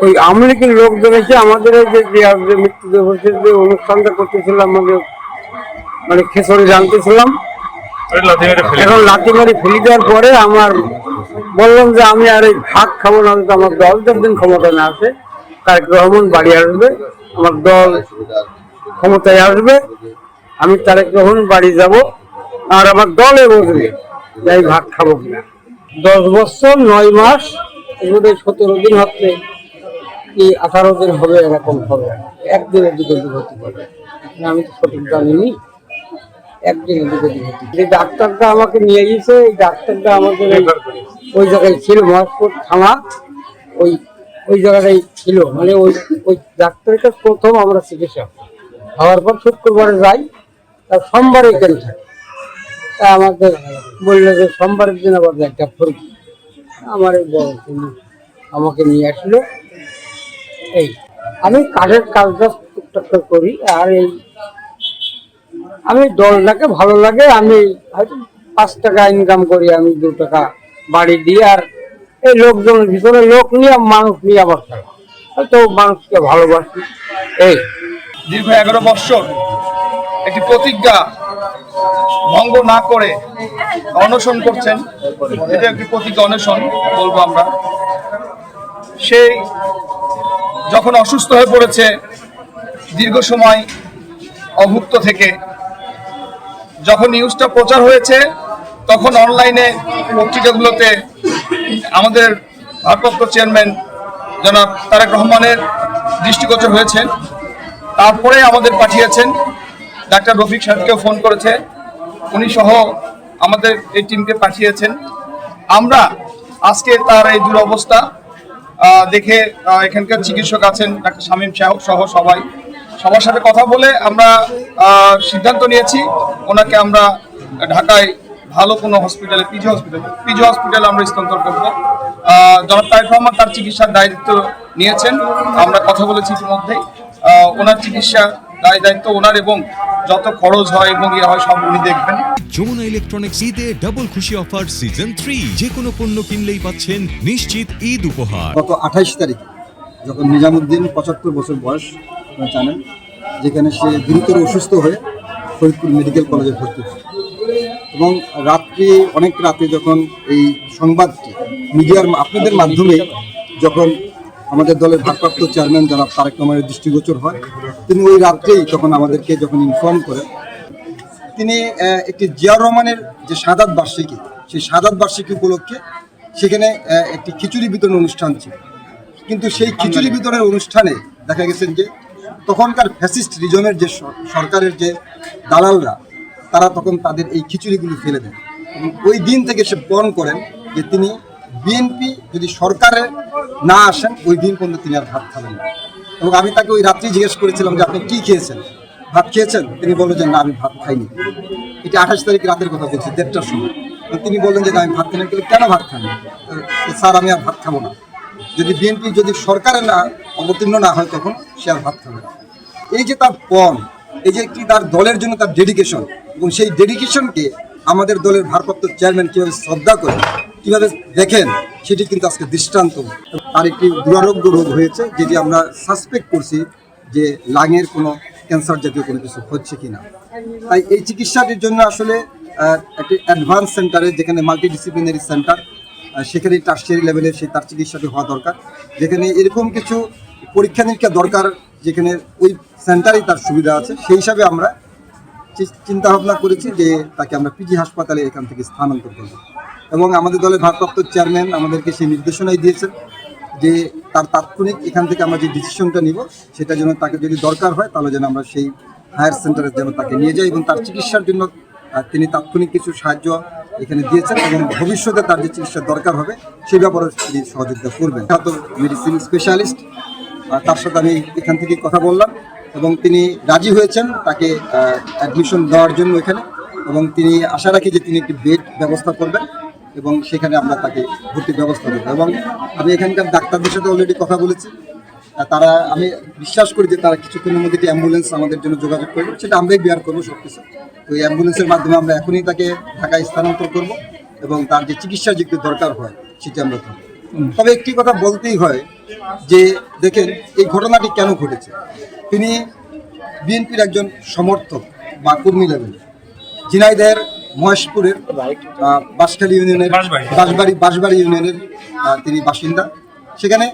ওই আওয়ামী লীগের লোকজন এসে আমাদের এই যে মৃত্যু দিবসের যে অনুষ্ঠানটা করতেছিলাম, আমাদের মানে খেসরে জানতেছিলাম, এখন লাথি মারি ফেলে দেওয়ার পরে আমার বললাম যে আমি আর এই ভাগ খাবো না, তো আমার দল যতদিন ক্ষমতা না আসে, তারেক রহমান বাড়ি আসবে, আমার দল ক্ষমতায় আসবে, আমি তারেক রহমান বাড়ি যাব, আর আমার দলে বসবে যে আমি ভাগ খাবো কিনা। 10 বছর 9 মাস, এগুলো 17 দিন হচ্ছে কি 18 দিন হবে, এরকম হবে, একদিনের দিকে হতে পারে, আমি তো সঠিক জানিনি, একদিনের দিকে হতে। যে ডাক্তারটা আমাকে নিয়ে গেছে, এই ডাক্তারটা আমাদের ওই জায়গায় ছিল, মহেশপুর থানা ওই ওই জায়গাটাই ছিল, মানে ওই ওই ডাক্তারের কাছে প্রথম আমরা চিকিৎসা হওয়ার পর শুক্রবারে যাই, তার সোমবারে এখানে থাকে। তা আমাদের বললো যে সোমবারের দিন আবার একটা পরীক্ষা, আমার এই বড় আমাকে নিয়ে আসলো। এই আমি কাঠের কাজটা টুকটাক করি, আর এই আমি দলটাকে ভালো লাগে, আমি হয়তো 5 টাকা ইনকাম করি, আমি 2 টাকা বাড়ি দিই, আর এই লোকজনের ভিতরে লোক নিয়ে মানুষ নিয়ে আবার হয়তো মানুষকে ভালোবাসি। এই দীর্ঘ 11 বৎসর একটি প্রতিজ্ঞা ভঙ্গ না করে অনশন করছেন, এটা একটি প্রতিজ্ঞা অনশন বলবো আমরা। সেই যখন অসুস্থ হয়ে পড়েছে, দীর্ঘ সময় অভুক্ত থেকে, যখন নিউজটা প্রচার হয়েছে, তখন অনলাইনে পত্রিকাগুলোতে আমাদের ভারপ্রাপ্ত চেয়ারম্যান জনাব তারেক রহমানের দৃষ্টিগোচর হয়েছে। তারপরে আমাদের পাঠিয়েছেন, ডাক্তার রফিক সাহেবকেও ফোন করেছে, উনি সহ আমাদের এই টিমকে পাঠিয়েছেন। আমরা আজকে তার এই দুরবস্থা দেখে, এখানকার চিকিৎসক আছেন ডাক্তার শামীম সহ সবার সাথে কথা বলে আমরা সিদ্ধান্ত নিয়েছি, ওনাকে আমরা ঢাকায় ভালো কোনো হসপিটালে, পিজি হসপিটালে আমরা স্থানান্তর করবো। জনাব তারেক রহমান তার চিকিৎসার দায়িত্ব নিয়েছেন, আমরা কথা বলেছি ইতিমধ্যেই। ওনার চিকিৎসা দায়িত্ব ওনার, এবং যত খরচ হয় এবং ইয়ে হয় সব উনি দেখবেন। যমুনা ইলেকট্রনিক্স ঈদে ডাবল খুশি অফার সিজন 3, যে কোনো পণ্য কিনলেই পাচ্ছেন নিশ্চিত ঈদ উপহার। গত 28 তারিখে যখন নিজামুদ্দিন 75 বছর বয়স, আপনারা জানেন, যেখানে সে গুরুতর অসুস্থ হয়ে ফরিদপুর মেডিকেল কলেজে ভর্তি হয়, এবং অনেক রাতে যখন এই সংবাদটি মিডিয়ার আপনাদের মাধ্যমে যখন আমাদের দলের ভারপ্রাপ্ত চেয়ারম্যান জনাব তারেক রহমানের দৃষ্টিগোচর হয়, তিনি ওই রাত্রেই তখন আমাদেরকে যখন ইনফর্ম করেন, তিনি একটি জিয়াউর রহমানের যে শাহাদাত বার্ষিকী, সেই শাহাদাত বার্ষিকী উপলক্ষে সেখানে একটি খিচুড়ি বিতরণ অনুষ্ঠান ছিল। কিন্তু সেই খিচুড়ি বিতরণের অনুষ্ঠানে দেখা গেছেন যে তখনকার ফ্যাসিস্ট রিজমের যে সরকারের যে দালালরা, তারা তখন তাদের এই খিচুড়িগুলি ফেলে দেন, এবং ওই দিন থেকে সে পণ করেন যে তিনি বিএনপি যদি সরকারে না আসেন, ওই দিন পর্যন্ত তিনি আর ভাত খাবেন না। এবং আমি তাকে ওই রাত্রি জিজ্ঞেস করেছিলাম যে আপনি কী খেয়েছেন, ভাত খেয়েছেন? তিনি বললেন যে না, আমি ভাত খাইনি। এটা 28 তারিখ রাতের কথা বলছি, 1:30টার সময়। তিনি বললেন যে আমি ভাত খাই না। কেন ভাত খান? স্যার আমি আর ভাত খাবো না, যদি বিএনপি যদি সরকারে না অবতীর্ণ না হয় তখন সে আর ভাত খাবে না। এই যে তার পণ, এই যে একটি তার দলের জন্য তার ডেডিকেশন, এবং সেই ডেডিকেশনকে আমাদের দলের ভারপ্রাপ্ত চেয়ারম্যান কীভাবে শ্রদ্ধা করেন, কীভাবে দেখেন, সেটি কিন্তু আজকে দৃষ্টান্ত। তার একটি দুরারোগ্য রোগ হয়েছে, যেটি আমরা সাসপেক্ট করছি যে লাংয়ের কোনো ক্যান্সার জাতীয় কোনো কিছু হচ্ছে কিনা। তাই এই চিকিৎসাটির জন্য আসলে একটি অ্যাডভান্স সেন্টারে, যেখানে মাল্টিডিসিপ্লিনারি সেন্টার, সেখানে টার্সিয়ারি লেভেলের সেই তার চিকিৎসাটি হওয়া দরকার, যেখানে এরকম কিছু পরীক্ষা নিরীক্ষা দরকার, যেখানে ওই সেন্টারেই তার সুবিধা আছে। সেই হিসাবে আমরা চিন্তা ভাবনা করেছি যে তাকে আমরা পিজি হাসপাতালে এখান থেকে স্থানান্তর করব, এবং আমাদের দলের ভারপ্রাপ্ত চেয়ারম্যান আমাদেরকে সেই নির্দেশনাই দিয়েছেন যে তার তাৎক্ষণিক এখান থেকে আমরা যে ডিসিশনটা নিব, সেটা যেন তাকে যদি দরকার হয় তাহলে যেন আমরা সেই হায়ার সেন্টারে যেন তাকে নিয়ে যাই, এবং তার চিকিৎসার জন্য তিনি তাৎক্ষণিক কিছু সাহায্য এখানে দিয়েছেন, এবং ভবিষ্যতে তার যে চিকিৎসার দরকার হবে সেই ব্যাপারে তিনি সহযোগিতা করবেন। হয়তো মেডিসিন স্পেশালিস্ট, তার সাথে আমি এখান থেকে কথা বললাম, এবং তিনি রাজি হয়েছেন তাকে অ্যাডমিশন দেওয়ার জন্য এখানে, এবং তিনি আশা রাখি যে তিনি একটি বেড ব্যবস্থা করবেন, এবং সেখানে আমরা তাকে ভর্তির ব্যবস্থা দেবো। এবং আমি এখানকার ডাক্তারদের সাথে অলরেডি কথা বলেছি, তারা, আমি বিশ্বাস করি যে তারা কিছুক্ষণের মধ্যে একটি অ্যাম্বুলেন্স আমাদের জন্য যোগাযোগ করবে, সেটা আমরাই বেয়ার করবো সব কিছু। তো এই অ্যাম্বুলেন্সের মাধ্যমে আমরা এখনই তাকে ঢাকায় স্থানান্তর করব, এবং তার যে চিকিৎসা যেগুলো দরকার হয় সেটি আমরা করব। তবে একটি কথা বলতেই হয় যে দেখেন এই ঘটনাটি কেন ঘটেছে। তিনি বিএনপির একজন সমর্থক বা কর্মী লেভেল, ঝিনাইদহের মহেশপুরের বাঁশখালী ইউনিয়নের বাঁশবাড়ি ইউনিয়নের তিনি বাসিন্দা। সেখানে